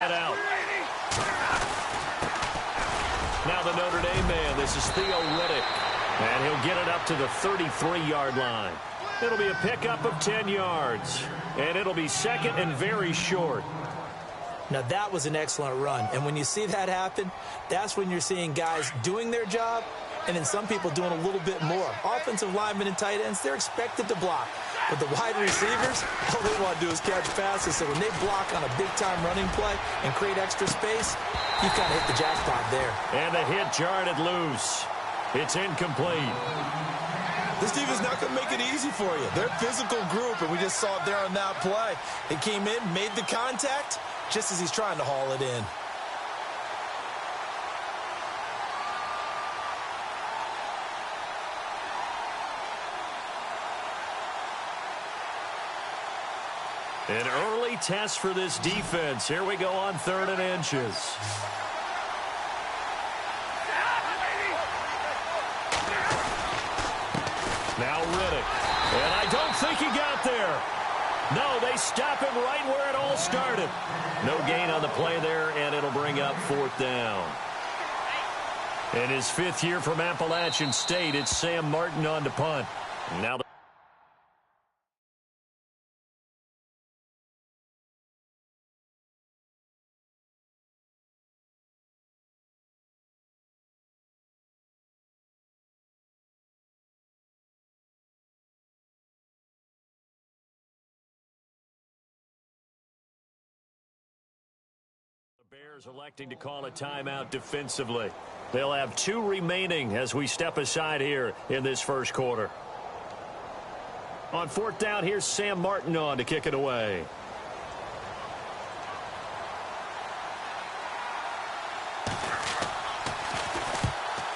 Out. Now the Notre Dame man, this is Theo Riddick, and he'll get it up to the 33-yard line. It'll be a pickup of 10 yards, and it'll be second and very short. Now that was an excellent run, and when you see that happen, that's when you're seeing guys doing their job, and then some people doing a little bit more. Offensive linemen and tight ends, they're expected to block. But the wide receivers, all they want to do is catch passes. So when they block on a big-time running play and create extra space, you kind of hit the jackpot there. And the hit jarred it loose. It's incomplete. This defense not going to make it easy for you. They're a physical group, and we just saw it there on that play. They came in, made the contact, just as he's trying to haul it in. An early test for this defense. Here we go on 3rd and inches. Now Riddick. And I don't think he got there. No, they stop him right where it all started. No gain on the play there, and it'll bring up 4th down. In his 5th year from Appalachian State, it's Sam Martin on to punt. Now Bears electing to call a timeout defensively. They'll have 2 remaining as we step aside here in this first quarter. On 4th down, here's Sam Martin on to kick it away.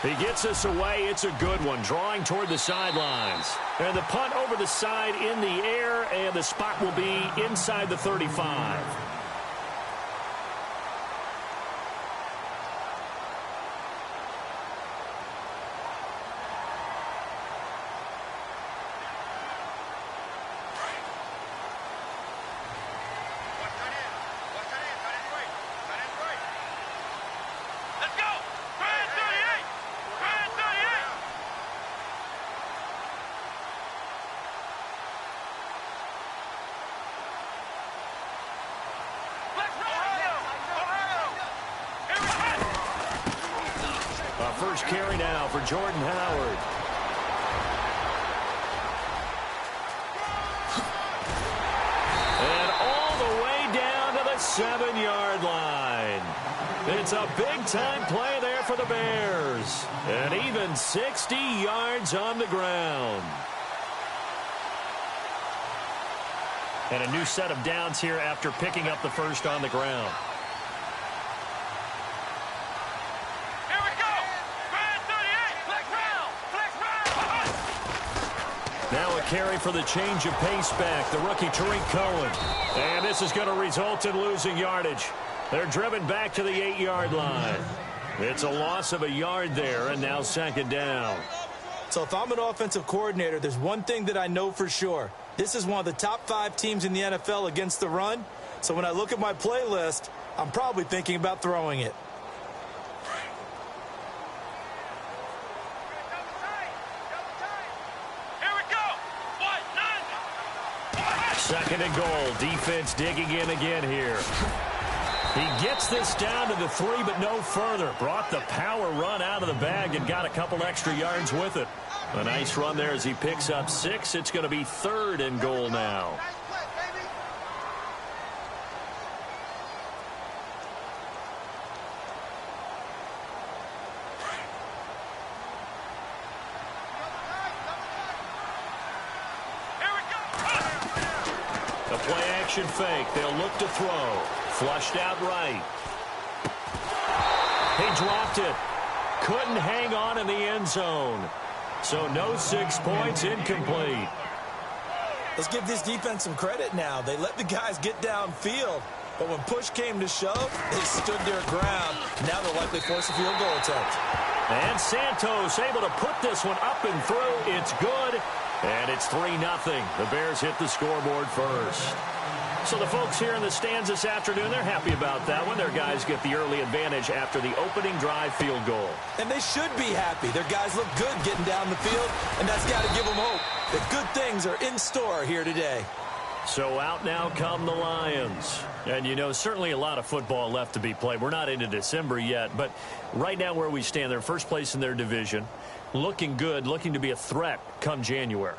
He gets us away. It's a good one, drawing toward the sidelines. And the punt over the side in the air, and the spot will be inside the 35. First carry now for Jordan Howard. And all the way down to the 7-yard line. It's a big-time play there for the Bears. And even 60 yards on the ground. And a new set of downs here after picking up the first on the ground. Now a carry for the change of pace back, the rookie Tariq Cohen. And this is going to result in losing yardage. They're driven back to the 8-yard line. It's a loss of a yard there, and now 2nd down. So if I'm an offensive coordinator, there's one thing that I know for sure. This is one of the top 5 teams in the NFL against the run. So when I look at my playlist, I'm probably thinking about throwing it. Second and goal. Defense digging in again here. He gets this down to the 3, but no further. Brought the power run out of the bag and got a couple extra yards with it. A nice run there as he picks up 6. It's going to be 3rd and goal now. Play-action fake. They'll look to throw. Flushed out right. He dropped it. Couldn't hang on in the end zone. So no 6 points, incomplete. Let's give this defense some credit now. They let the guys get downfield. But when push came to shove, they stood their ground. Now they'll likely force a field goal attempt. And Santos able to put this one up and through. It's good. And it's 3-0. The Bears hit the scoreboard first. So the folks here in the stands this afternoon, they're happy about that one. Their guys get the early advantage after the opening drive field goal. And they should be happy. Their guys look good getting down the field, and that's got to give them hope that good things are in store here today. So out now come the Lions. And, you know, certainly a lot of football left to be played. We're not into December yet, but right now where we stand, they're first place in their division, looking good, looking to be a threat come January.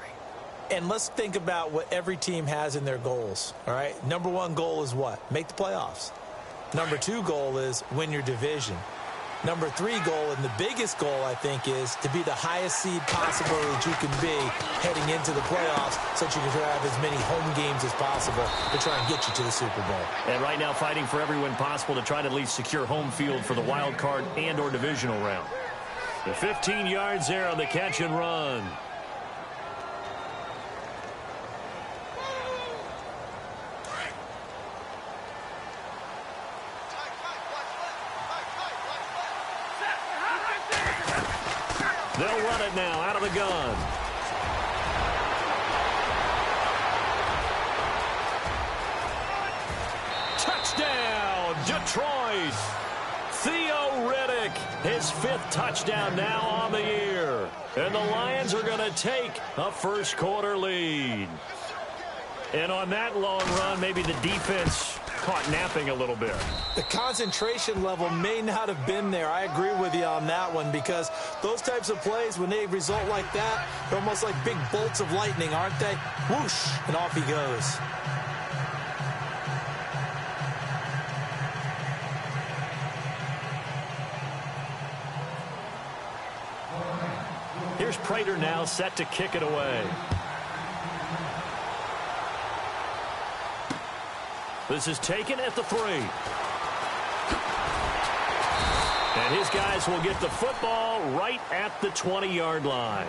And let's think about what every team has in their goals, all right? Number one goal is what? Make the playoffs. Number two goal is win your division. Number three goal, and the biggest goal, I think, is to be the highest seed possible that you can be heading into the playoffs so that you can have as many home games as possible to try and get you to the Super Bowl. And right now fighting for every win possible to try to at least secure home field for the wild card and or divisional round. The 15 yards there on the catch and run. They'll run it now out of the gun. Touchdown, Detroit. Theo Riddick, his 5th touchdown now on the year. And the Lions are going to take a first quarter lead. And on that long run, maybe the defense caught napping a little bit. The concentration level may not have been there. I agree with you on that one because those types of plays, when they result like that, they're almost like big bolts of lightning, aren't they? Whoosh, and off he goes. Here's Prater now set to kick it away. This is taken at the 3. And his guys will get the football right at the 20-yard line.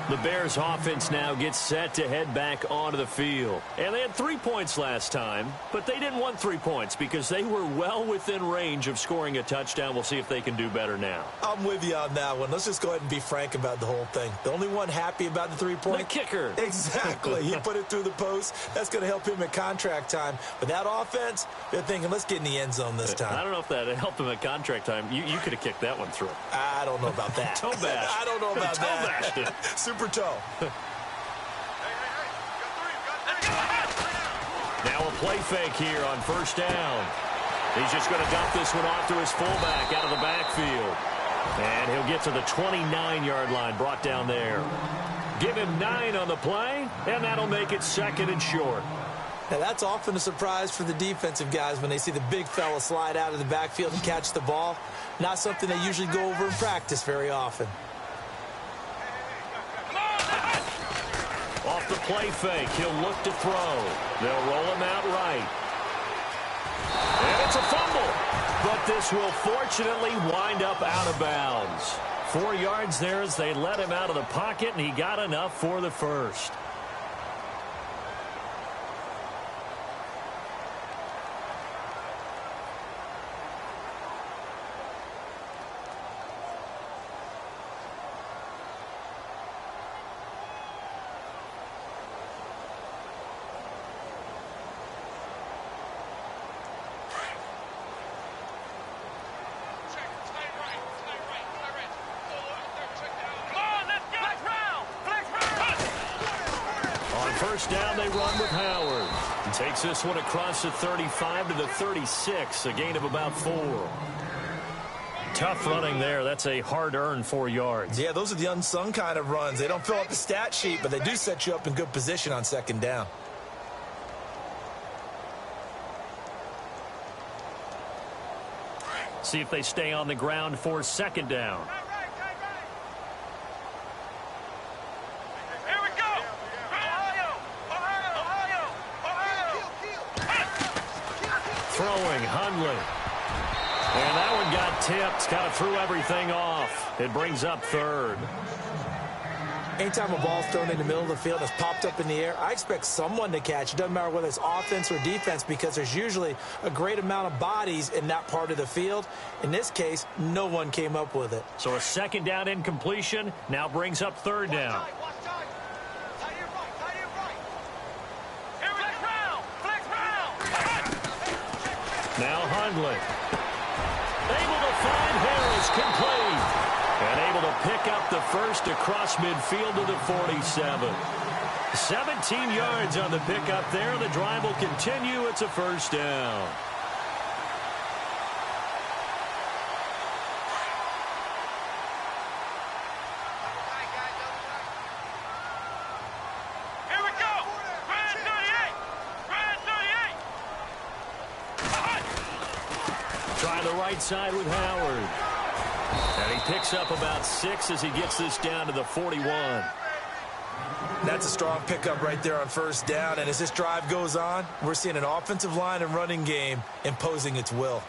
The Bears offense now gets set to head back onto the field. And they had 3 points last time, but they didn't want 3 points because they were well within range of scoring a touchdown. We'll see if they can do better now. I'm with you on that one. Let's just go ahead and be frank about the whole thing. The only one happy about the 3-point? The kicker. Exactly. He put it through the post. That's going to help him at contract time. But that offense, they're thinking, let's get in the end zone this time. I don't know if that helped him at contract time. You could have kicked that one through. I don't know about that. Toe bash. I don't know about Toe that. bashed it. Super toe. Now a play fake here on first down. He's just going to dump this one off to his fullback out of the backfield. And he'll get to the 29-yard line, brought down there. Give him 9 on the play, and that'll make it 2nd and short. Now, that's often a surprise for the defensive guys when they see the big fella slide out of the backfield and catch the ball. Not something they usually go over in practice very often. Off the play fake, he'll look to throw. They'll roll him out right. And it's a fumble. But this will fortunately wind up out of bounds. 4 yards there as they let him out of the pocket, and he got enough for the first. First down, they run with Howard. He takes this one across the 35 to the 36, a gain of about 4. Tough running there. That's a hard-earned 4 yards. Yeah, those are the unsung kind of runs. They don't fill up the stat sheet, but they do set you up in good position on second down. See if they stay on the ground for second down. Throwing, Hundley. And that one got tipped, kind of threw everything off. It brings up 3rd. Anytime a ball's thrown in the middle of the field and it's popped up in the air, I expect someone to catch. It doesn't matter whether it's offense or defense because there's usually a great amount of bodies in that part of the field. In this case, no one came up with it. So a second down incompletion now brings up 3rd down. Hundley. Able to find Harris, complete. And able to pick up the first across midfield to the 47. 17 yards on the pickup there. The drive will continue. It's a first down. Here we go. Brand 38. Brand 38. Try the right side with Howard. And he picks up about 6 as he gets this down to the 41. That's a strong pickup right there on first down. And as this drive goes on, we're seeing an offensive line and running game imposing its will.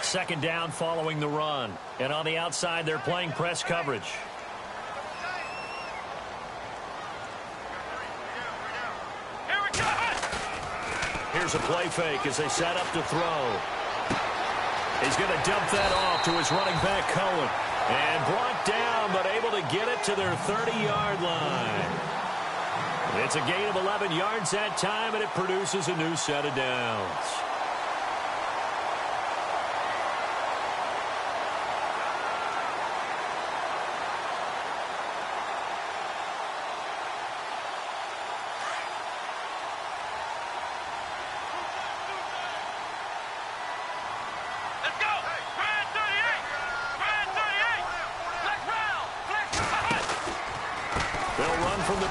Second down following the run. And on the outside, they're playing press coverage. Here's a play fake as they set up to throw. He's going to dump that off to his running back, Cohen. And brought down, but able to get it to their 30-yard line. It's a gain of 11 yards that time, and it produces a new set of downs.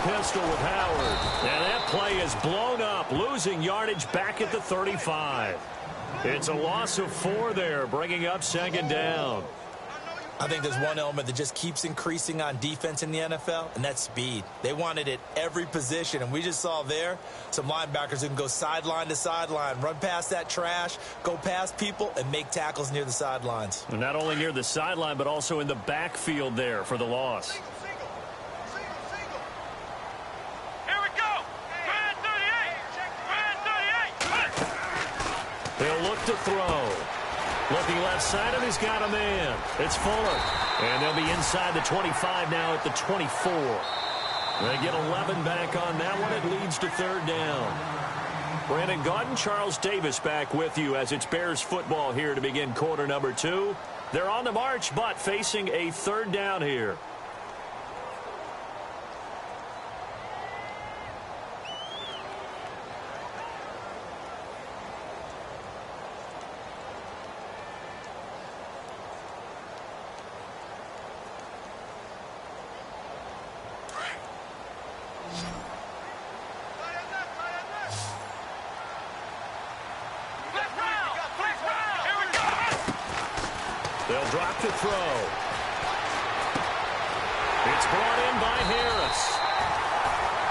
Pistol with Howard. And that play is blown up, losing yardage back at the 35. It's a loss of 4 there, bringing up second down. I think there's one element that just keeps increasing on defense in the NFL, and that's speed. They want it at every position, and we just saw there some linebackers who can go sideline to sideline, run past that trash, go past people, and make tackles near the sidelines. And not only near the sideline, but also in the backfield there for the loss. He'll look to throw. Looking left side, and he's got a man. It's Fuller. And they'll be inside the 25 now at the 24. They get 11 back on that one. It leads to third down. Brandon Gaudin, Charles Davis back with you as it's Bears football here to begin quarter number 2. They're on the march, but facing a third down here. They'll drop to throw. It's brought in by Harris.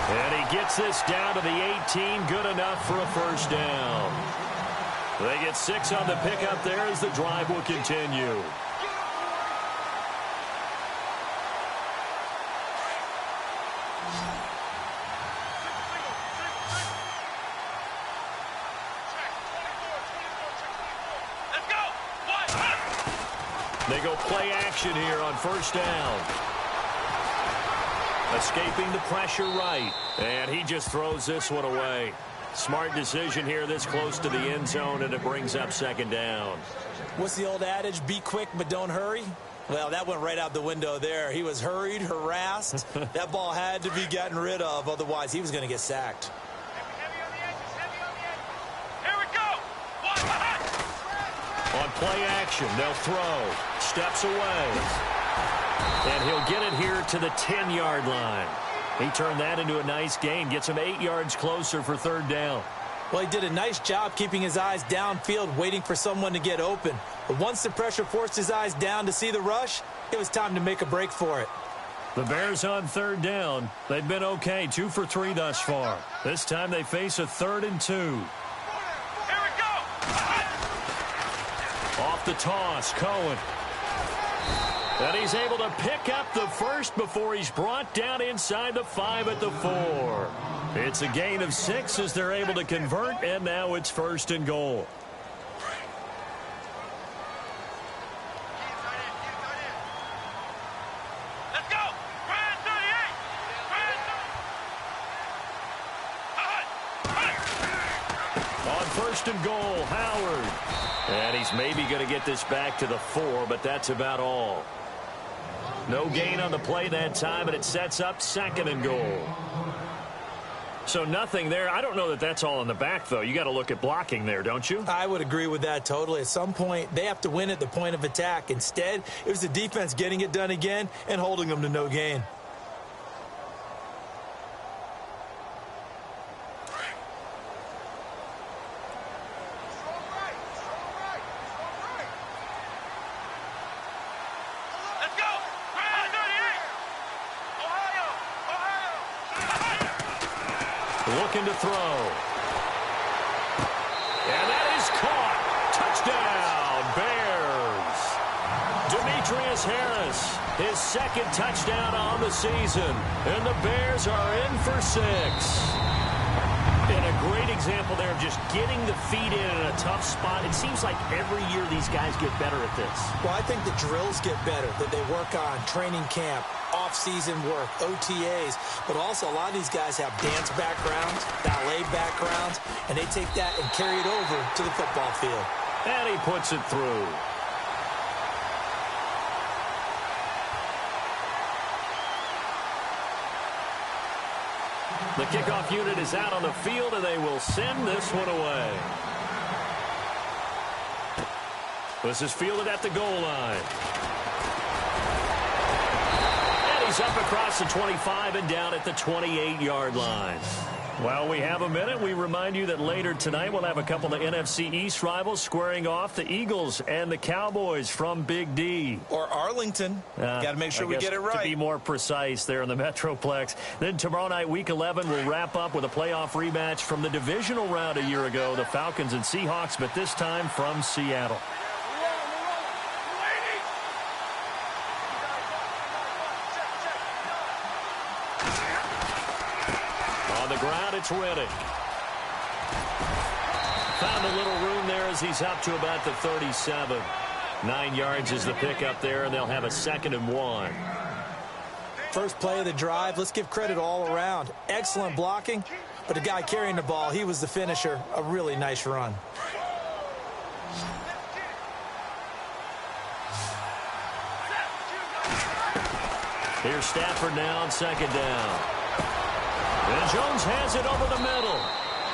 And he gets this down to the 18. Good enough for a first down. They get 6 on the pickup there as the drive will continue. They go play action here on first down. Escaping the pressure right. And he just throws this one away. Smart decision here this close to the end zone, and it brings up second down. What's the old adage? Be quick, but don't hurry. Well, that went right out the window there. He was hurried, harassed. That ball had to be gotten rid of. Otherwise, he was going to get sacked. On play action, they'll throw. Steps away. And he'll get it here to the 10-yard line. He turned that into a nice gain. Gets him 8 yards closer for third down. Well, he did a nice job keeping his eyes downfield, waiting for someone to get open. But once the pressure forced his eyes down to see the rush, it was time to make a break for it. The Bears on third down. They've been okay, 2 for 3 thus far. This time they face a 3rd and 2. Off the toss, Cohen. And he's able to pick up the first before he's brought down inside the 5 at the 4. It's a gain of 6 as they're able to convert, and now it's 1st and goal. first and goal. Howard. And he's maybe going to get this back to the 4, but that's about all. No gain on the play that time, and it sets up second and goal. So nothing there. I don't know that that's all in the back, though. You got to look at blocking there, don't you? I would agree with that totally. At some point, they have to win at the point of attack. Instead, it was the defense getting it done again and holding them to no gain. Looking to throw. And that is caught. Touchdown, Bears. Demetrius Harris, his second touchdown on the season. And the Bears are in for 6. And a great example there of just getting the feet in a tough spot. It seems like every year these guys get better at this. Well, I think the drills get better, that they work on training camp, off-season work, OTAs, but also a lot of these guys have dance backgrounds, ballet backgrounds, and they take that and carry it over to the football field. And he puts it through. The kickoff unit is out on the field, and they will send this one away. This is fielded at the goal line. And he's up across the 25 and down at the 28-yard line. While we have a minute, we remind you that later tonight we'll have a couple of NFC East rivals squaring off, the Eagles and the Cowboys from Big D. Or Arlington. Got to make sure we get it right. To be more precise there in the Metroplex. Then tomorrow night, Week 11, we'll wrap up with a playoff rematch from the divisional round a year ago, the Falcons and Seahawks, but this time from Seattle. On the ground, it's Riddick. Found a little room there as he's up to about the 37. 9 yards is the pickup there, and they'll have a 2nd and 1. First play of the drive, let's give credit all around. Excellent blocking, but the guy carrying the ball, he was the finisher. A really nice run. Here's Stafford now on 2nd down. And Jones has it over the middle.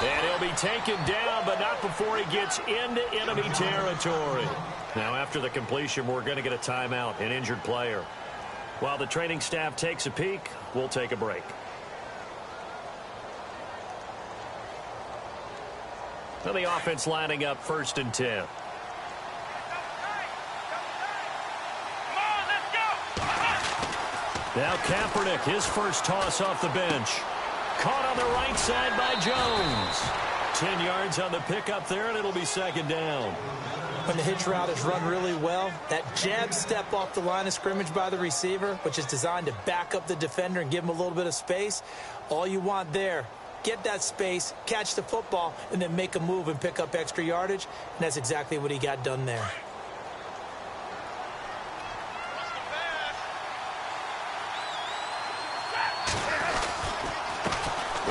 And he'll be taken down, but not before he gets into enemy territory. Now, after the completion, we're going to get a timeout, an injured player. While the training staff takes a peek, we'll take a break. So the offense lining up 1st and 10. Now Kaepernick, his first toss off the bench. Caught on the right side by Jones. 10 yards on the pickup there, and it'll be 2nd down. When the hitch route is run really well, that jab step off the line of scrimmage by the receiver, which is designed to back up the defender and give him a little bit of space, all you want there, get that space, catch the football, and then make a move and pick up extra yardage, and that's exactly what he got done there.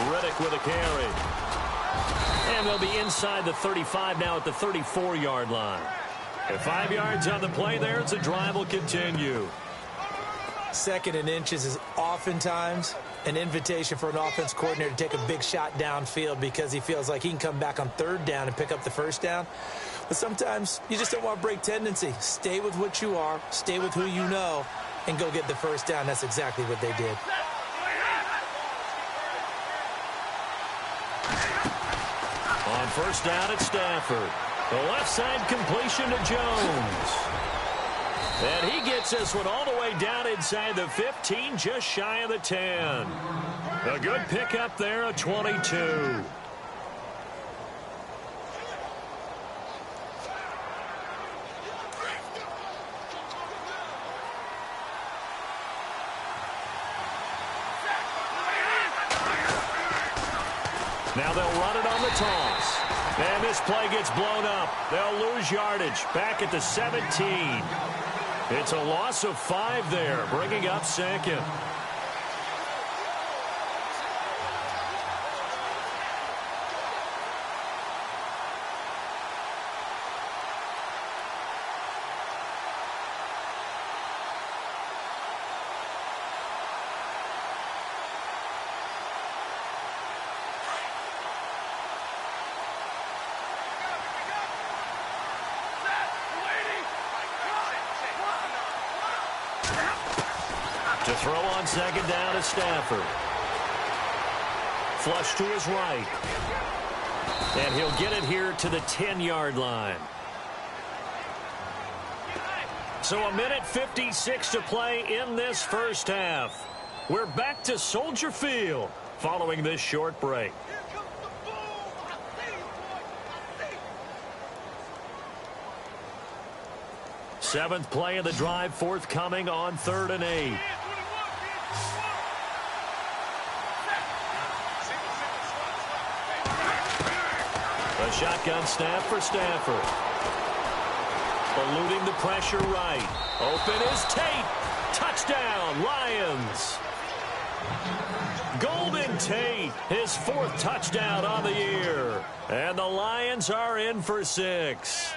Riddick with a carry. And they'll be inside the 35 now at the 34-yard line. And 5 yards on the play there as the drive will continue. 2nd and inches is oftentimes an invitation for an offense coordinator to take a big shot downfield because he feels like he can come back on 3rd down and pick up the 1st down. But sometimes you just don't want to break tendency. Stay with what you are, stay with who you know, and go get the 1st down. That's exactly what they did. On 1st down, it's Stafford. The left side completion to Jones. And he gets this one all the way down inside the 15, just shy of the 10. A good pickup there, a 22. Now they'll run it on the toss. And this play gets blown up. They'll lose yardage back at the 17. It's a loss of 5 there, bringing up 2nd. To throw on second down is Stafford. Flush to his right. And he'll get it here to the 10-yard line. So a minute 56 to play in this first half. We're back to Soldier Field following this short break. Seventh play of the drive forthcoming on 3rd and 8. A shotgun snap for Stafford. Eluding the pressure right. Open is Tate. Touchdown, Lions. Golden Tate, his 4th touchdown on the year. And the Lions are in for 6.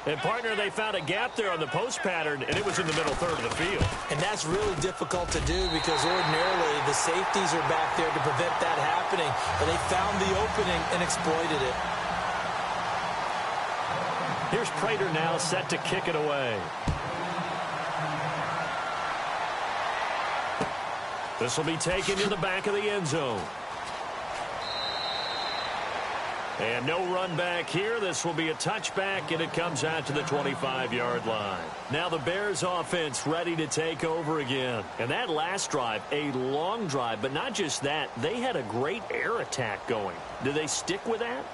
And, partner, they found a gap there on the post pattern, and it was in the middle third of the field. And that's really difficult to do because ordinarily the safeties are back there to prevent that happening. But they found the opening and exploited it. Here's Prater now set to kick it away. This will be taken in the back of the end zone. And no run back here. This will be a touchback, and it comes out to the 25-yard line. Now the Bears offense ready to take over again. And that last drive, a long drive, but not just that. They had a great air attack going. Do they stick with that?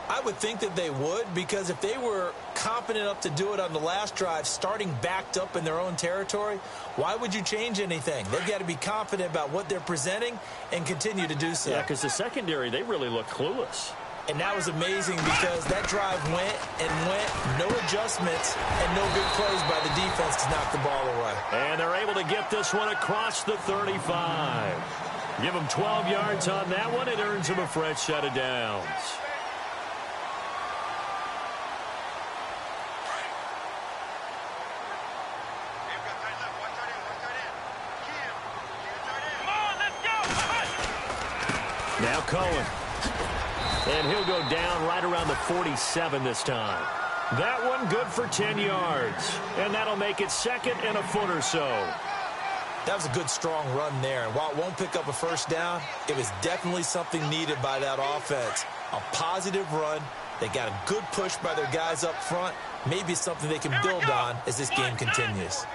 I would think that they would, because if they were confident enough to do it on the last drive, starting backed up in their own territory, why would you change anything? They've got to be confident about what they're presenting and continue to do so. Yeah, because the secondary, they really look clueless. And that was amazing because that drive went and went, no adjustments, and no big plays by the defense to knock the ball away. And they're able to get this one across the 35. Give them 12 yards on that one. It earns them a fresh set of downs. Now Cohen. And he'll go down right around the 47 this time. That one good for 10 yards. And that'll make it 2nd and a foot or so. That was a good, strong run there. And while it won't pick up a first down, it was definitely something needed by that offense. A positive run. They got a good push by their guys up front. Maybe something they can build on as this game continues.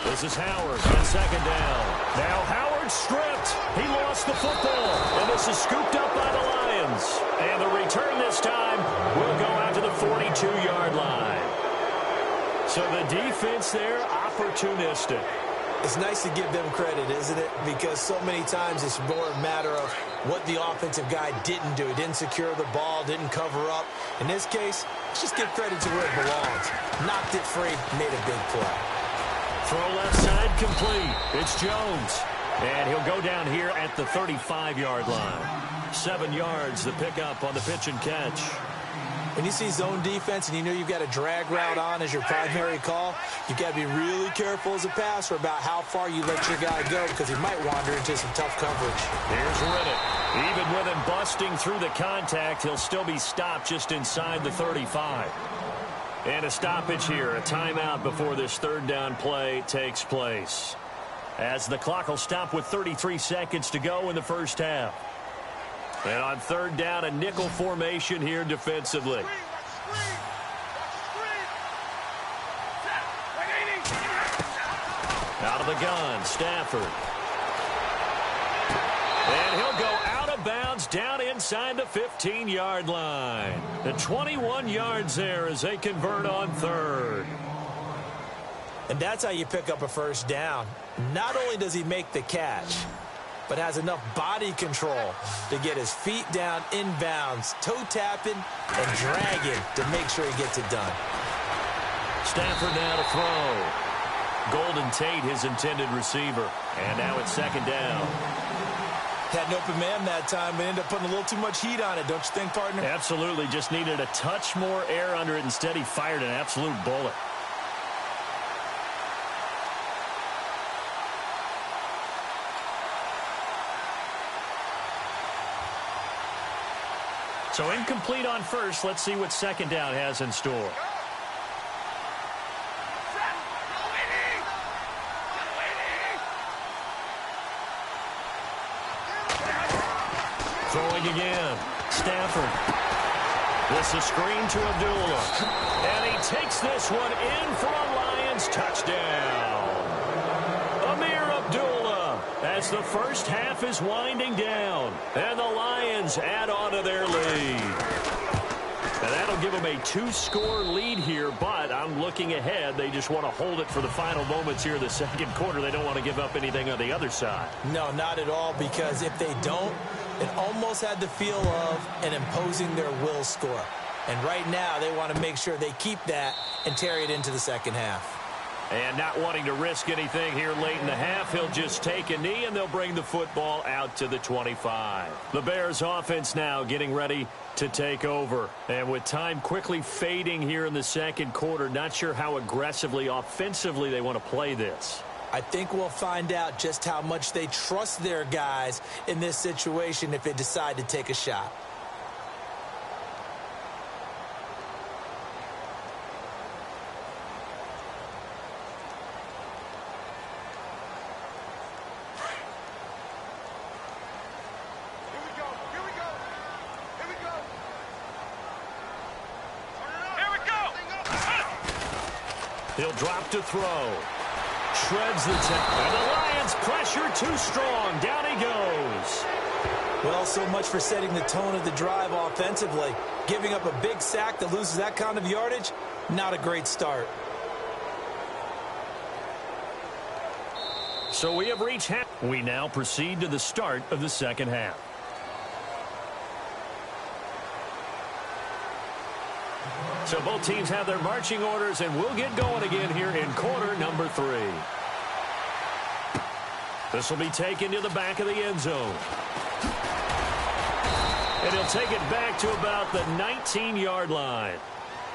This is Howard on 2nd down. Now Howard stripped. He lost the football. And this is scooped up by the Lions. And the return this time will go out to the 42-yard line. So the defense there, opportunistic. It's nice to give them credit, isn't it? Because so many times it's more a matter of what the offensive guy didn't do. He didn't secure the ball, didn't cover up. In this case, let's just give credit to where it belongs. Knocked it free, made a big play. Throw left side complete. It's Jones. And he'll go down here at the 35-yard line. 7 yards the pickup on the pitch and catch. When you see zone defense and you know you've got a drag route on as your primary call, you've got to be really careful as a passer about how far you let your guy go because he might wander into some tough coverage. Here's Riddick. Even with him busting through the contact, he'll still be stopped just inside the 35. And a stoppage here, a timeout before this 3rd down play takes place. As the clock will stop with 33 seconds to go in the first half. And on 3rd down, a nickel formation here defensively. Out of the gun, Stafford. And he'll go out of bounds down inside the 15-yard line. The 21 yards there as they convert on 3rd. And that's how you pick up a first down. Not only does he make the catch, but has enough body control to get his feet down inbounds, toe tapping and dragging to make sure he gets it done. Stafford now to throw. Golden Tate, his intended receiver. And now it's 2nd down. Had an open man that time, but ended up putting a little too much heat on it, don't you think, partner? Absolutely. Just needed a touch more air under it. Instead, he fired an absolute bullet. So incomplete on first. Let's see what second down has in store. Throwing again. Stafford. This is screen to Abdullah. And he takes this one in for a Lions touchdown. Amir Abdullah as the first half is winding down. And the Lions add on to their lead. And that'll give them a 2-score lead here, but I'm looking ahead. They just want to hold it for the final moments here in the second quarter. They don't want to give up anything on the other side. No, not at all, because if they don't, it almost had the feel of an imposing their will score. And right now, they want to make sure they keep that and carry it into the second half. And not wanting to risk anything here late in the half, he'll just take a knee, and they'll bring the football out to the 25. The Bears offense now getting ready to take over. And with time quickly fading here in the second quarter, not sure how aggressively, offensively they want to play this. I think we'll find out just how much they trust their guys in this situation if they decide to take a shot. He'll drop to throw. Shreds the tackle. And the Lions pressure too strong. Down he goes. Well, so much for setting the tone of the drive offensively. Giving up a big sack that loses that kind of yardage, not a great start. So we have reached half. We now proceed to the start of the second half. So both teams have their marching orders, and we'll get going again here in quarter number 3. This will be taken to the back of the end zone. And he'll take it back to about the 19-yard line.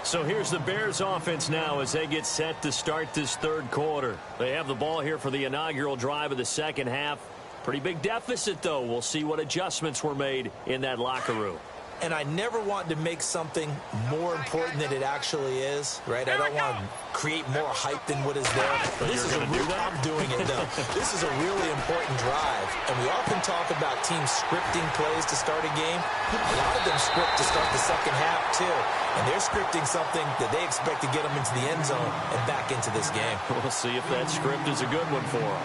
So here's the Bears offense now as they get set to start this third quarter. They have the ball here for the inaugural drive of the second half. Pretty big deficit, though. We'll see what adjustments were made in that locker room. And I never want to make something more important than it actually is, right? I don't want to create more hype than what is there. But this is a real, I'm doing it, though. This is a really important drive. And we often talk about teams scripting plays to start a game. A lot of them script to start the second half, too. And they're scripting something that they expect to get them into the end zone and back into this game. We'll see if that script is a good one for them.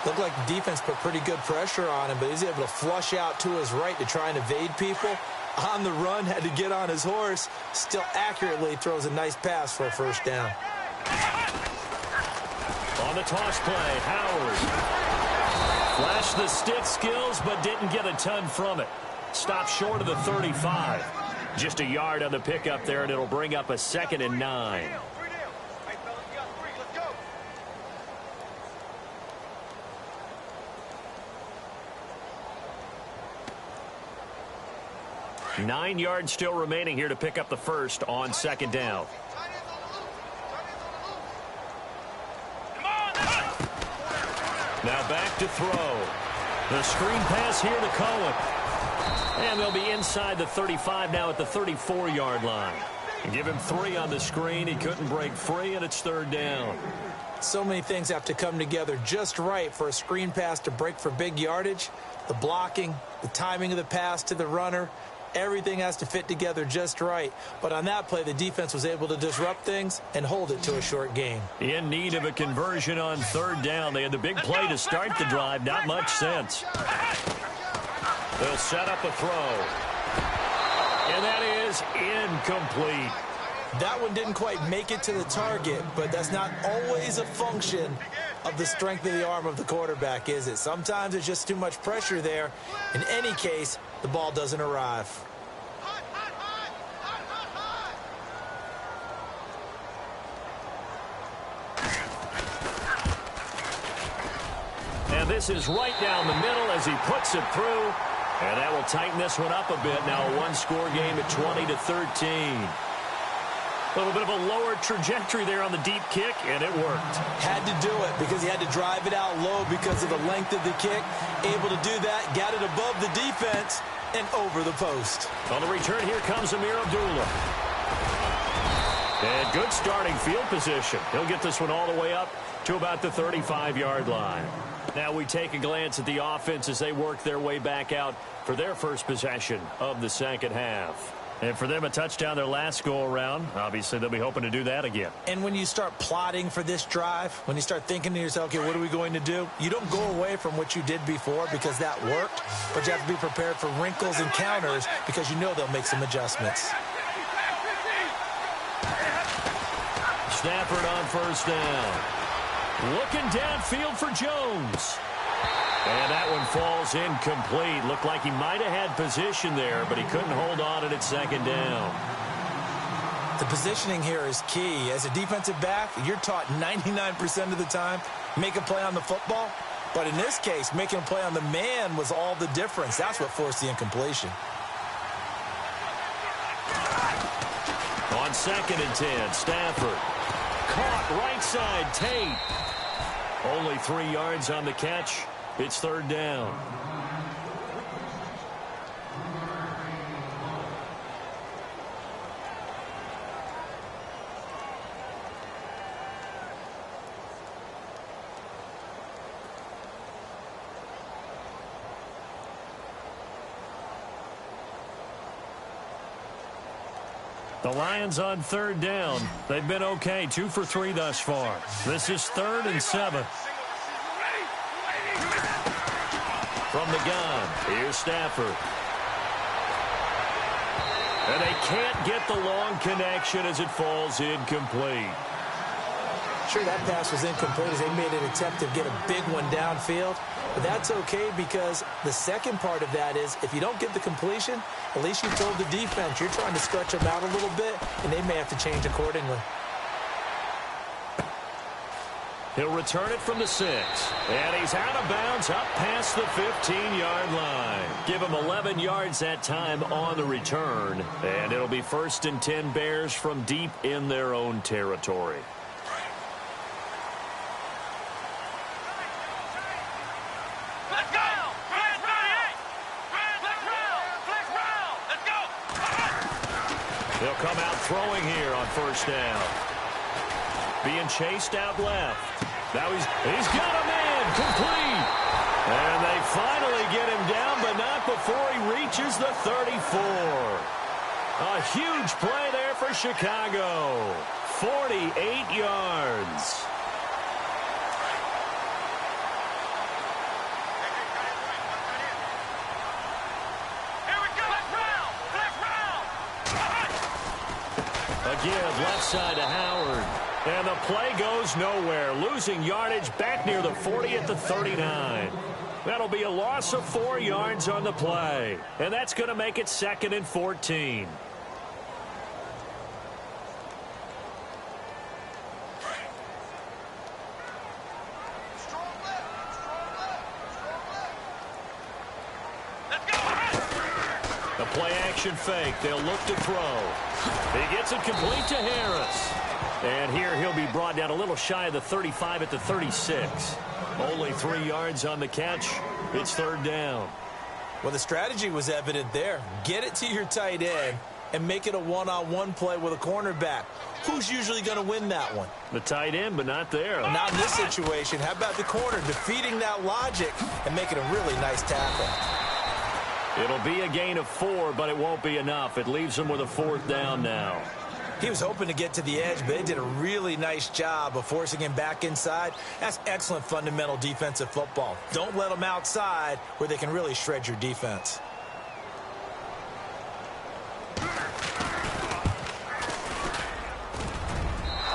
Looked like the defense put pretty good pressure on him, but he's able to flush out to his right to try and evade people. On the run, had to get on his horse. Still accurately throws a nice pass for a first down. On the toss play, Howard. Flashed the stick skills, but didn't get a ton from it. Stopped short of the 35. Just a yard on the pickup there, and it'll bring up a 2nd and 9. 9 yards still remaining here to pick up the first on second down. Now back to throw. The screen pass here to Cohen. And they'll be inside the 35 now at the 34-yard line. Give him 3 on the screen. He couldn't break free, and it's third down. So many things have to come together just right for a screen pass to break for big yardage. The blocking, the timing of the pass to the runner, everything has to fit together just right. But on that play, the defense was able to disrupt things and hold it to a short gain. In need of a conversion on third down. They had the big play to start the drive. Not much sense. They'll set up a throw. And that is incomplete. That one didn't quite make it to the target, but that's not always a function of the strength of the arm of the quarterback, is it? Sometimes it's just too much pressure there. In any case, the ball doesn't arrive. And this is right down the middle as he puts it through. And that will tighten this one up a bit. Now a one-score game at 20-13. A little bit of a lower trajectory there on the deep kick, and it worked. Had to do it because he had to drive it out low because of the length of the kick. Able to do that, got it above the defense, and over the post. On the return, here comes Amir Abdullah. And good starting field position. He'll get this one all the way up to about the 35-yard line. Now we take a glance at the offense as they work their way back out for their first possession of the second half. And for them, a touchdown their last go-around. Obviously, they'll be hoping to do that again. And when you start plotting for this drive, when you start thinking to yourself, okay, what are we going to do? You don't go away from what you did before because that worked, but you have to be prepared for wrinkles and counters because you know they'll make some adjustments. Stafford on first down. Looking downfield for Jones. And that one falls incomplete. Looked like he might have had position there, but he couldn't hold on at second down. The positioning here is key. As a defensive back, you're taught 99% of the time, make a play on the football. But in this case, making a play on the man was all the difference. That's what forced the incompletion. On 2nd and 10, Stafford. Caught right side, Tate. Only 3 yards on the catch. It's 3rd down. The Lions on 3rd down. They've been okay, 2 for 3 thus far. This is 3rd and 7. From the gun, here's Stafford. And they can't get the long connection as it falls incomplete. Sure, that pass was incomplete as they made an attempt to get a big one downfield. But that's okay because the second part of that is if you don't get the completion, at least you told the defense you're trying to stretch them out a little bit, and they may have to change accordingly. He'll return it from the 6. And he's out of bounds up past the 15-yard line. Give him 11 yards that time on the return. And it'll be 1st and 10 Bears from deep in their own territory. Let's go! Flex round! Flex round! Flex round! Let's go! He'll come out throwing here on 1st down. Being chased out left. Now he's got a man complete. And they finally get him down, but not before he reaches the 34. A huge play there for Chicago. 48 yards. Here we go! Flex round! Again, left side to Howard. And the play goes nowhere. Losing yardage back near the 40 at the 39. That'll be a loss of 4 yards on the play. And that's going to make it 2nd and 14. Let's go! The play action fake. They'll look to throw. He gets it complete to Harris. And here he'll be brought down a little shy of the 35 at the 36. Only 3 yards on the catch. It's 3rd down. Well, the strategy was evident there. Get it to your tight end and make it a one-on-one play with a cornerback. Who's usually going to win that one? The tight end, but not there. Not in this situation. How about the corner defeating that logic and making a really nice tackle? It'll be a gain of 4, but it won't be enough. It leaves him with a 4th down now. He was hoping to get to the edge, but they did a really nice job of forcing him back inside. That's excellent fundamental defensive football. Don't let them outside where they can really shred your defense.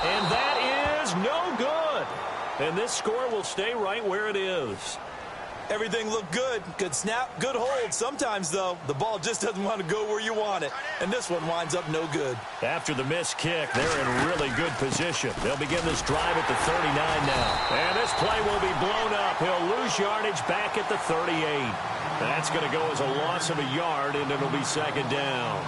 And that is no good. And this score will stay right where it is. Everything looked good. Good snap, good hold. Sometimes, though, the ball just doesn't want to go where you want it. And this one winds up no good. After the missed kick, they're in really good position. They'll begin this drive at the 39 now. And this play will be blown up. He'll lose yardage back at the 38. That's going to go as a loss of a yard, and it'll be 2nd down.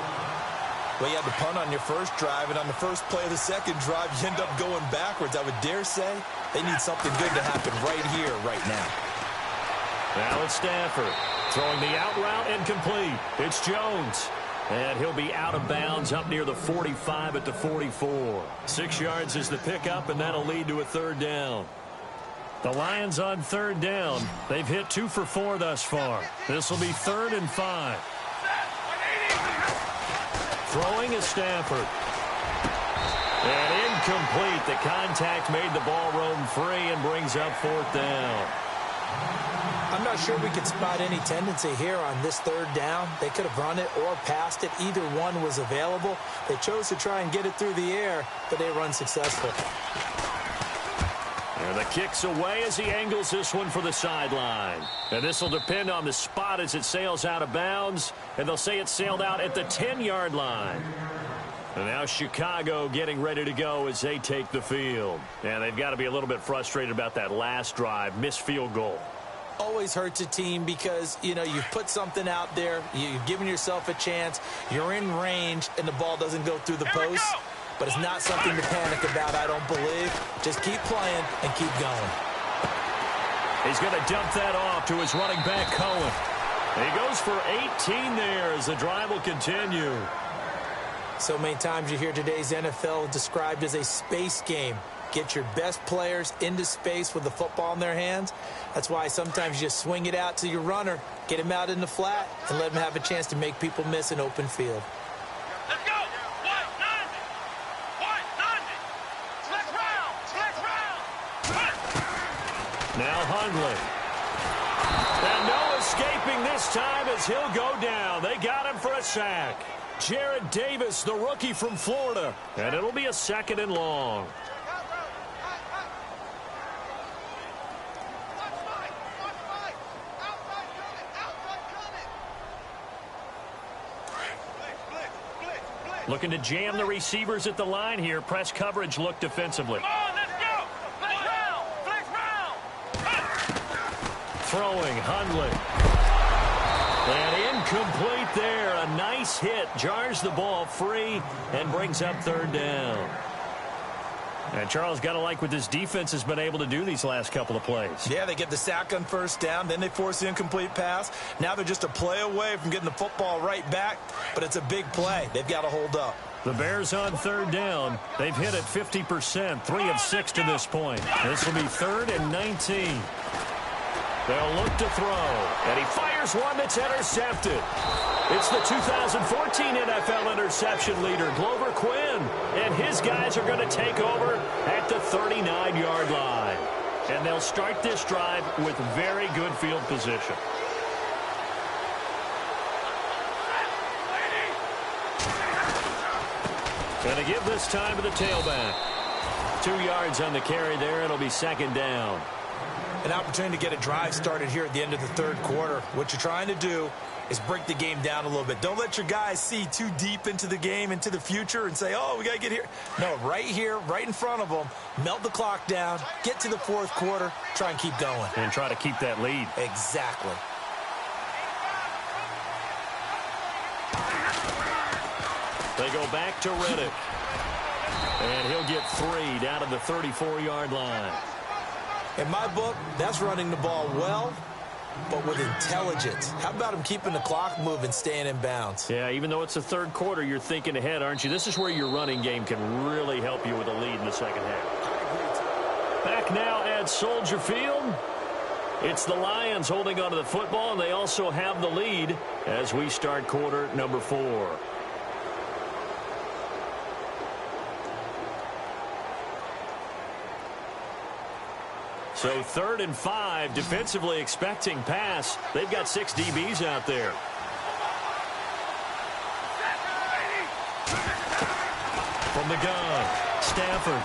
Well, you had to punt on your first drive, and on the first play of the second drive, you end up going backwards. I would dare say they need something good to happen right here, right now. Now it's Stafford. Throwing the out route incomplete. It's Jones. And he'll be out of bounds up near the 45 at the 44. 6 yards is the pickup, and that'll lead to a third down. The Lions on third down. They've hit 2 for 4 thus far. This will be 3rd and 5. Throwing is Stafford. And incomplete. The contact made the ball roam free and brings up 4th down. I'm not sure we could spot any tendency here on this third down. They could have run it or passed it. Either one was available. They chose to try and get it through the air, but they were unsuccessful. And the kick's away as he angles this one for the sideline. And this will depend on the spot as it sails out of bounds. And they'll say it sailed out at the 10-yard line. And now Chicago getting ready to go as they take the field. And they've got to be a little bit frustrated about that last drive, missed field goal. Always hurts a team because, you know, you've put something out there, you've given yourself a chance, you're in range, and the ball doesn't go through the post. But it's not something to panic about, I don't believe. Just keep playing and keep going. He's going to dump that off to his running back, Cohen. He goes for 18 there as the drive will continue. So many times you hear today's NFL described as a space game. Get your best players into space with the football in their hands. That's why sometimes you just swing it out to your runner, get him out in the flat, and let him have a chance to make people miss an open field. Let's go. 190. 190. Let's round. Now Hundley. And no escaping this time as he'll go down. They got him for a sack. Jared Davis, the rookie from Florida. And it'll be a 2nd and long. Looking to jam the receivers at the line here. Press coverage look defensively. Come on, let's go. Flex round. Flex round. Throwing, Hundley. And incomplete there. A nice hit. Jars the ball free and brings up 3rd down. And Charles, got to like what this defense has been able to do these last couple of plays. Yeah, they get the sack on 1st down, then they force the incomplete pass. Now they're just a play away from getting the football right back, but it's a big play. They've got to hold up. The Bears on 3rd down. They've hit it 50%, 3 of 6 to this point. This will be 3rd and 19. They'll look to throw, and he fires one that's intercepted. It's the 2014 NFL interception leader, Glover Quinn, and his guys are going to take over at the 39-yard line. And they'll start this drive with very good field position. Going to give this time to the tailback. 2 yards on the carry there. It'll be 2nd down. An opportunity to get a drive started here at the end of the 3rd quarter. What you're trying to do is break the game down a little bit. Don't let your guys see too deep into the game, into the future, and say, oh, we got to get here. No, right here, right in front of them, melt the clock down, get to the 4th quarter, try and keep going. And try to keep that lead. Exactly. They go back to Riddick. And he'll get 3 down to the 34-yard line. In my book, that's running the ball well, but with intelligence. How about him keeping the clock moving, staying in bounds? Yeah, even though it's the 3rd quarter, you're thinking ahead, aren't you? This is where your running game can really help you with a lead in the 2nd half. Back now at Soldier Field. It's the Lions holding onto the football, and they also have the lead as we start quarter number 4. So 3rd and 5, defensively expecting pass. They've got 6 DBs out there. From the gun, Stafford.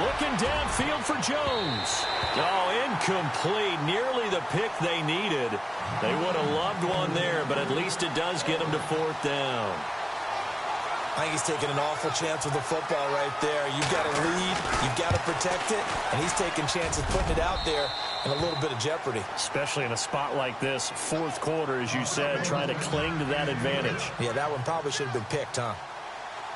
Looking downfield for Jones. Oh, incomplete. Nearly the pick they needed. They would have loved one there, but at least it does get them to 4th down. I think he's taking an awful chance with the football right there. You've got to lead, you've got to protect it, and he's taking chances putting it out there in a little bit of jeopardy. Especially in a spot like this, 4th quarter, as you said, trying to cling to that advantage. Yeah, that one probably should have been picked, huh?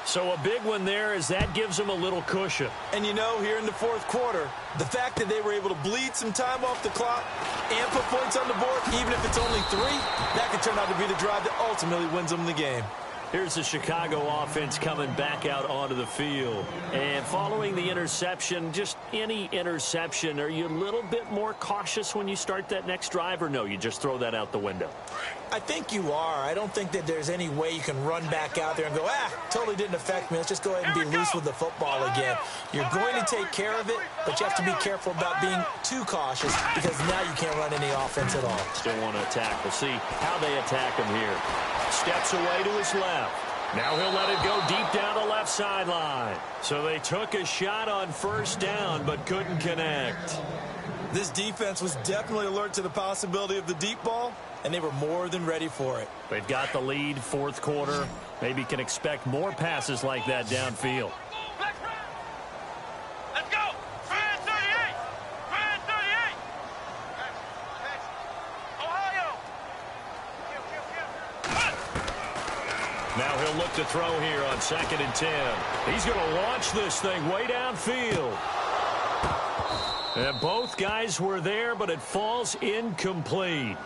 So a big one there as that gives them a little cushion. And you know, here in the fourth quarter, the fact that they were able to bleed some time off the clock and put points on the board, even if it's only 3, that could turn out to be the drive that ultimately wins them the game. Here's the Chicago offense coming back out onto the field. And following the interception, just any interception, are you a little bit more cautious when you start that next drive, or no, you just throw that out the window? I think you are. I don't think that there's any way you can run back out there and go, totally didn't affect me. Let's just go ahead and be loose with the football again. You're going to take care of it, but you have to be careful about being too cautious because now you can't run any offense at all. Still want to attack. We'll see how they attack him here. Steps away to his left. Now he'll let it go deep down the left sideline. So they took a shot on first down but couldn't connect. This defense was definitely alert to the possibility of the deep ball, and they were more than ready for it. They've got the lead, fourth quarter. Maybe can expect more passes like that downfield. Let's go! Brand 38! Brand 38! Ohio! Now he'll look to throw here on 2nd and 10. He's going to launch this thing way downfield. And both guys were there, but it falls incomplete.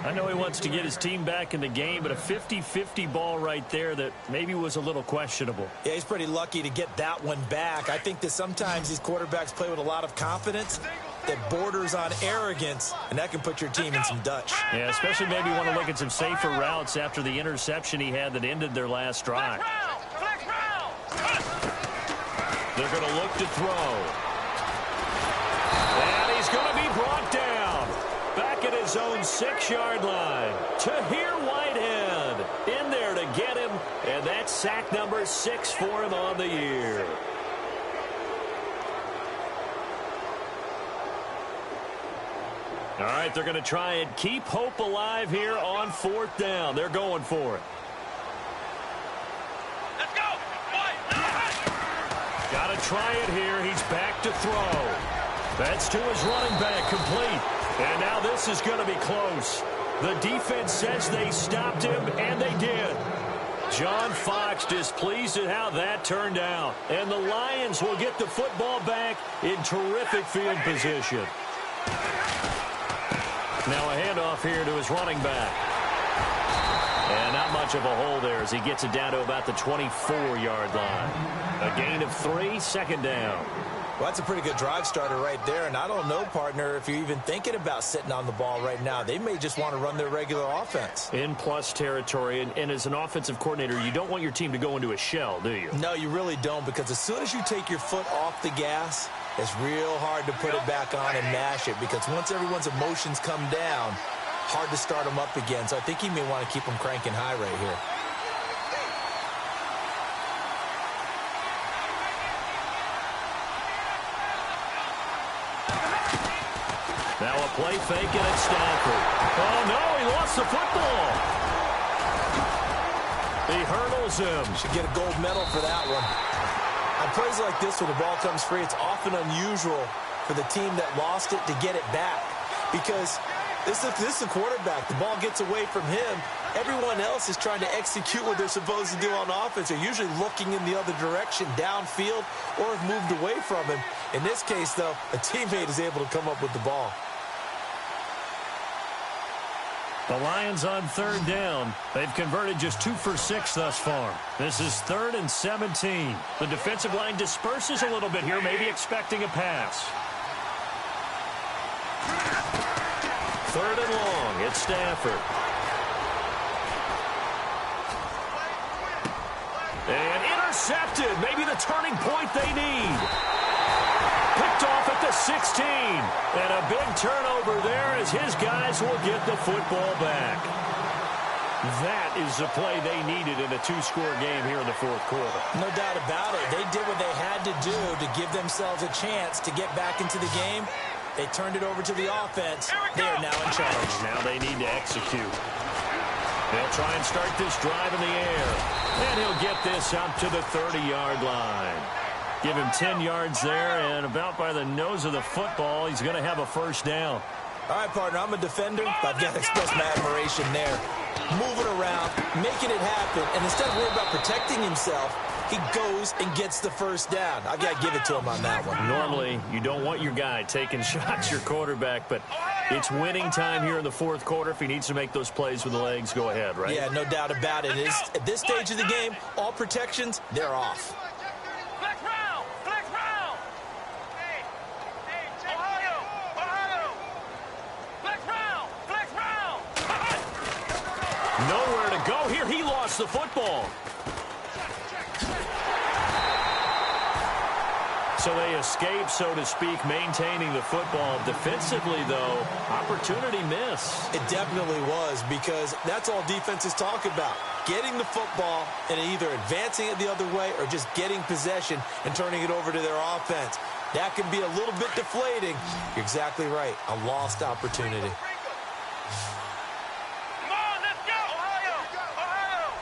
I know he wants to get his team back in the game, but a 50-50 ball right there that maybe was a little questionable. Yeah, he's pretty lucky to get that one back. I think that sometimes these quarterbacks play with a lot of confidence that borders on arrogance, and that can put your team in some Dutch. Yeah, especially maybe want to look at some safer routes after the interception he had that ended their last drive. They're going to look to throw. And he's going to be brought down. Back at his own 6-yard line. Tahir Whitehead in there to get him. And that's sack number 6 for him on the year. All right, they're going to try and keep hope alive here on 4th down. They're going for it. Let's go! Got to try it here. He's back to throw. That's to his running back, complete. And now this is going to be close. The defense says they stopped him, and they did. John Fox displeased at how that turned out. And the Lions will get the football back in terrific field position. Now a handoff here to his running back. And not much of a hole there as he gets it down to about the 24-yard line. A gain of 3, 2nd down. Well, that's a pretty good drive starter right there, and I don't know, partner, if you're even thinking about sitting on the ball right now. They may just want to run their regular offense. In plus territory, and as an offensive coordinator, you don't want your team to go into a shell, do you? No, you really don't, because as soon as you take your foot off the gas, it's real hard to put it back on and mash it, because once everyone's emotions come down, hard to start them up again. So I think he may want to keep them cranking high right here. Now a play fake and it's Stafford. Oh, no, he lost the football. He hurdles him. Should get a gold medal for that one. On plays like this where the ball comes free, it's often unusual for the team that lost it to get it back. Because this is a quarterback. The ball gets away from him. Everyone else is trying to execute what they're supposed to do on offense. They're usually looking in the other direction, downfield, or have moved away from him. In this case, though, a teammate is able to come up with the ball. The Lions on 3rd down. They've converted just 2 for 6 thus far. This is 3rd and 17. The defensive line disperses a little bit here, maybe expecting a pass. 3rd and long. It's Stafford. And intercepted. Maybe the turning point they need. Picked off at the 16. And a big turnover there as his guys will get the football back. That is the play they needed in a 2-score game here in the 4th quarter. No doubt about it. They did what they had to do to give themselves a chance to get back into the game. They turned it over to the offense. They are now in charge. Now they need to execute. They'll try and start this drive in the air. And he'll get this up to the 30-yard line. Give him 10 yards there, and about by the nose of the football, he's going to have a 1st down. All right, partner, I'm a defender, but I've got to express my admiration there. Moving around, making it happen, and instead of worrying about protecting himself, he goes and gets the first down. I've got to give it to him on that one. Normally, you don't want your guy taking shots, your quarterback, but it's winning time here in the fourth quarter. If he needs to make those plays with the legs, go ahead, right? Yeah, no doubt about it. At this stage of the game, all protections, they're off. Flex round! Flex round! Ohio! Ohio! Flex round! Flex round! Nowhere to go here. He lost the football. So they escape, so to speak, maintaining the football. Defensively, though, opportunity miss. It definitely was, because that's all defenses talk about. Getting the football and either advancing it the other way or just getting possession and turning it over to their offense. That can be a little bit deflating. You're exactly right. A lost opportunity. Come on, let's go! Ohio! Ohio!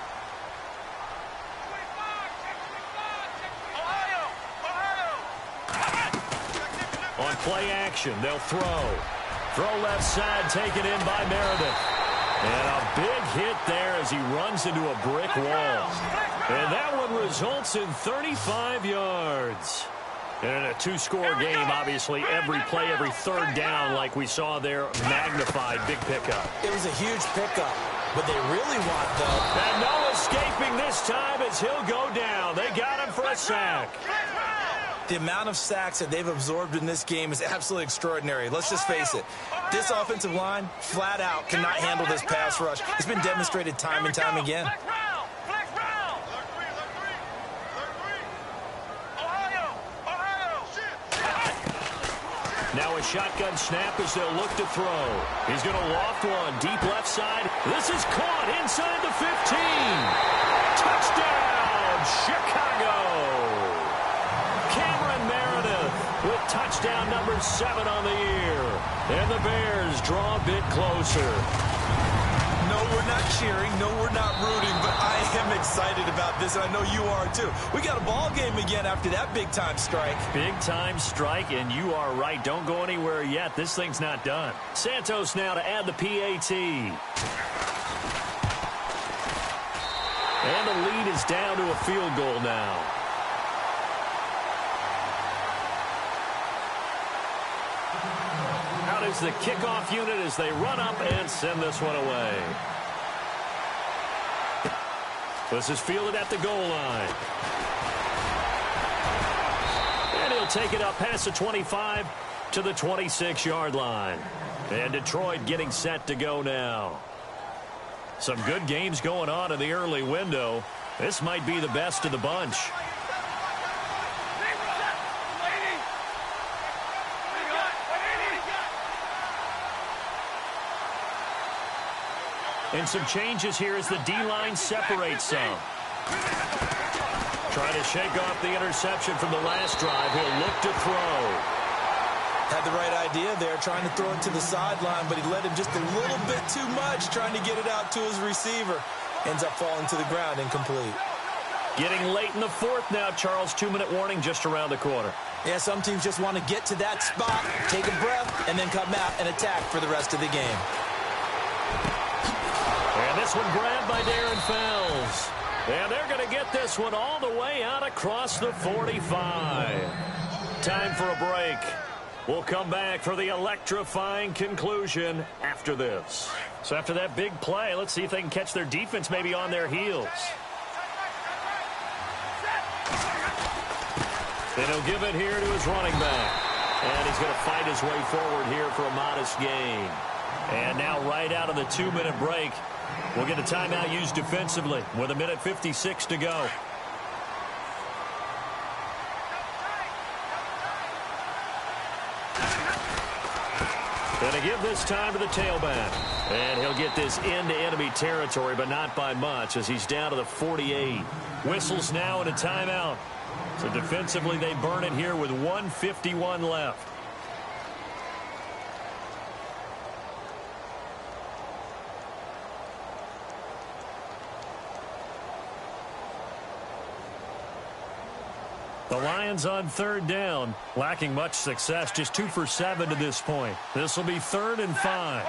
Ohio! Ohio! On play action, they'll throw. Throw left side, taken in by Meredith. And a big hit there as he runs into a brick wall. And that one results in 35 yards. And in a two-score game, obviously, every play, every third down, like we saw there, magnified, big pickup. It was a huge pickup. What they really want, though. And no escaping this time as he'll go down. They got him for a sack. The amount of sacks that they've absorbed in this game is absolutely extraordinary. Let's just face it. This offensive line, flat out, cannot handle this pass rush. It's been demonstrated time and time again. Flex round! Flex round! Ohio! Ohio! Now a shotgun snap as they'll look to throw. He's going to loft one deep left side. This is caught inside the 15. Touchdown, Chicago. Cameron Meredith with touchdown number 7 on the year. And the Bears draw a bit closer. No, we're not cheering. No, we're not rooting. But I am excited about this, and I know you are too. We got a ball game again after that big-time strike. Big-time strike, and you are right. Don't go anywhere yet. This thing's not done. Santos now to add the PAT. And the lead is down to a field goal now. Out is the kickoff unit as they run up and send this one away. This is fielded at the goal line. And he'll take it up past the 25 to the 26-yard line. And Detroit getting set to go now. Some good games going on in the early window. This might be the best of the bunch. And some changes here as the D-line separates some. Trying to shake off the interception from the last drive. He'll look to throw. Had the right idea there, trying to throw it to the sideline, but he let him just a little bit too much, trying to get it out to his receiver. Ends up falling to the ground, incomplete. Getting late in the fourth now, Charles. 2-minute warning just around the corner. Yeah, some teams just want to get to that spot, take a breath, and then come out and attack for the rest of the game. And this one grabbed by Darren Fells. And they're going to get this one all the way out across the 45. Time for a break. We'll come back for the electrifying conclusion after this. So after that big play, let's see if they can catch their defense maybe on their heels. And he'll give it here to his running back. And he's going to fight his way forward here for a modest gain. And now right out of the 2-minute break, we'll get a timeout used defensively with 1:56 to go. Going to give this time to the tailback. And he'll get this into enemy territory, but not by much as he's down to the 48. Whistles now and a timeout. So defensively, they burn it here with 1:51 left. The Lions on third down, lacking much success, just 2 for 7 to this point. This will be 3rd and 5.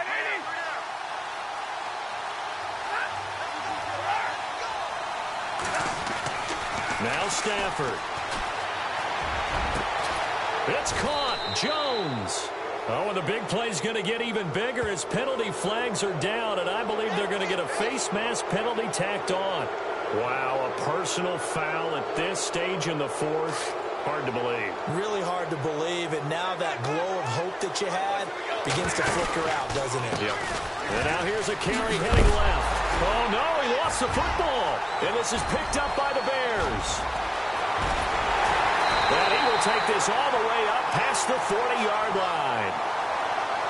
Now Stafford. It's caught. Jones. Oh, and the big play's going to get even bigger as penalty flags are down, and I believe they're going to get a face mask penalty tacked on. Wow, a personal foul at this stage in the 4th. Hard to believe. Really hard to believe, and now that glow of hope that you had begins to flicker out, doesn't it? Yep. And now here's a carry heading left. Oh, no, he lost the football, and this is picked up by the Bears. And he will take this all the way up past the 40-yard line.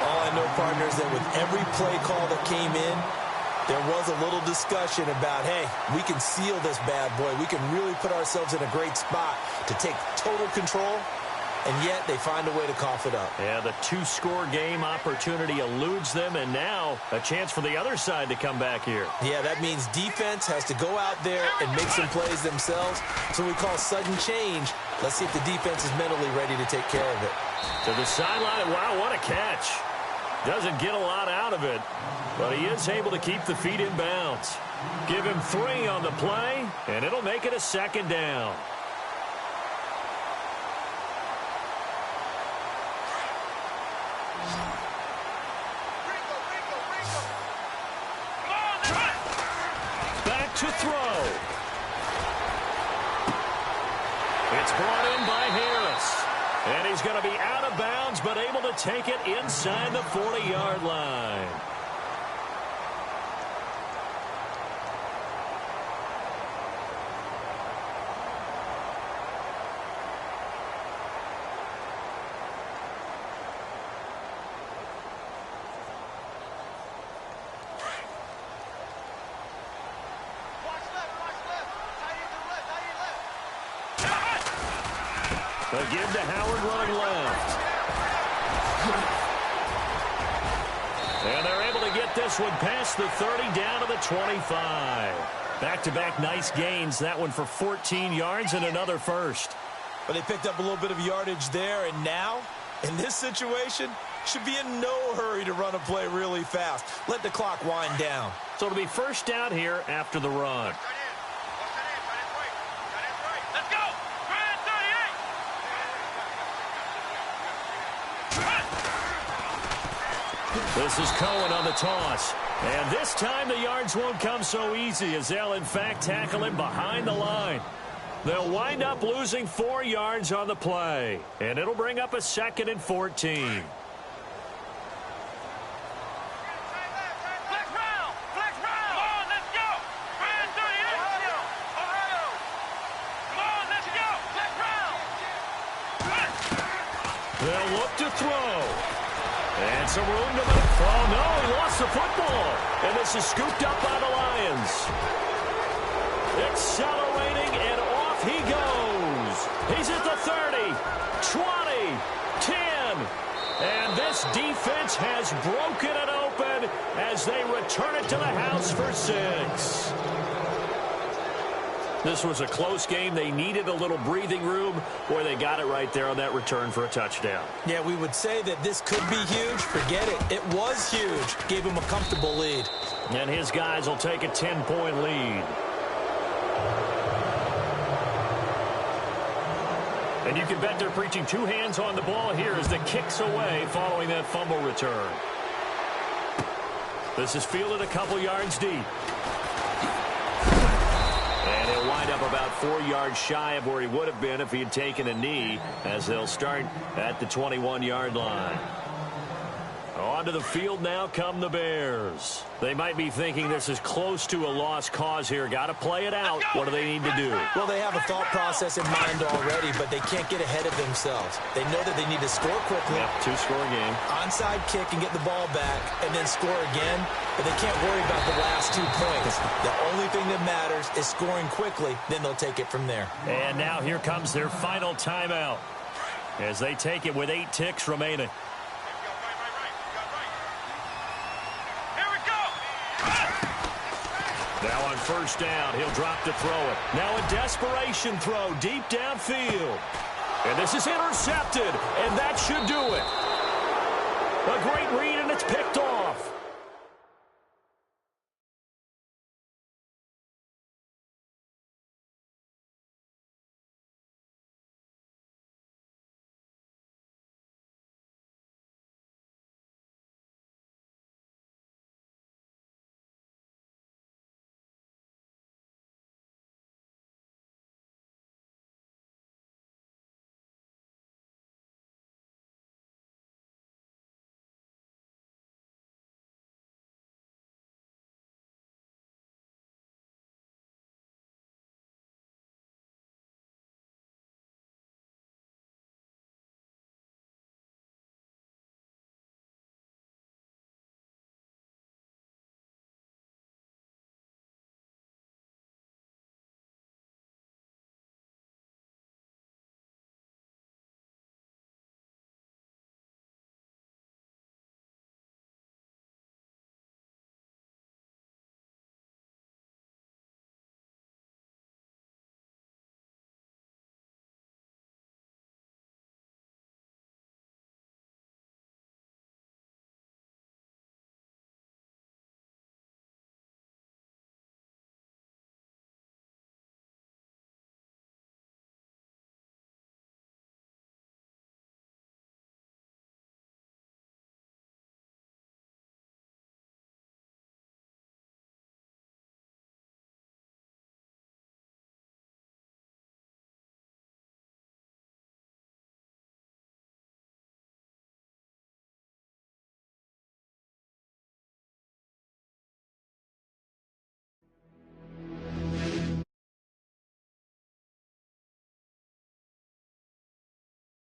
All I know, partners, that with every play call that came in, there was a little discussion about, hey, we can seal this bad boy. We can really put ourselves in a great spot to take total control, and yet they find a way to cough it up. Yeah, the 2-score game opportunity eludes them, and now a chance for the other side to come back here. Yeah, that means defense has to go out there and make some plays themselves. So we call sudden change. Let's see if the defense is mentally ready to take care of it. To the sideline, wow, what a catch. Doesn't get a lot out of it, but he is able to keep the feet in bounds. Give him 3 on the play, and it'll make it a 2nd down. Back to throw. It's brought in by Harris. And he's going to be out of bounds, but able to take it inside the 40-yard line. They give to Howard running left. And they're able to get this one past the 30 down to the 25. Back-to-back nice gains. That one for 14 yards and another first. But they picked up a little bit of yardage there, and now, in this situation, should be in no hurry to run a play really fast. Let the clock wind down. So it'll be first down here after the run. This is Cohen on the toss. And this time the yards won't come so easy as they'll, in fact, tackle him behind the line. They'll wind up losing 4 yards on the play. And it'll bring up a 2nd and 14. They'll look to throw. And some room to make. Oh, no, he lost the football. And this is scooped up by the Lions. Accelerating, and off he goes. He's at the 30, 20, 10. And this defense has broken it open as they return it to the house for 6. This was a close game. They needed a little breathing room. Boy, they got it right there on that return for a touchdown. Yeah, we would say that this could be huge. Forget it. It was huge. Gave him a comfortable lead. And his guys will take a 10-point lead. And you can bet they're preaching 2 hands on the ball here as the kick's away following that fumble return. This is fielded a couple yards deep. And he'll wind up about 4 yards shy of where he would have been if he had taken a knee, as they'll start at the 21-yard line. Onto the field now come the Bears. They might be thinking this is close to a lost cause here. Got to play it out. What do they need to do? Well, they have a thought process in mind already, but they can't get ahead of themselves. They know that they need to score quickly. Yep, 2-score game. Onside kick and get the ball back, and then score again. But they can't worry about the last 2 points. The only thing that matters is scoring quickly. Then they'll take it from there. And now here comes their final timeout as they take it with 8 ticks remaining. Now on first down, he'll drop to throw it. Now a desperation throw deep downfield. And this is intercepted, and that should do it. A great read, and it's picked off.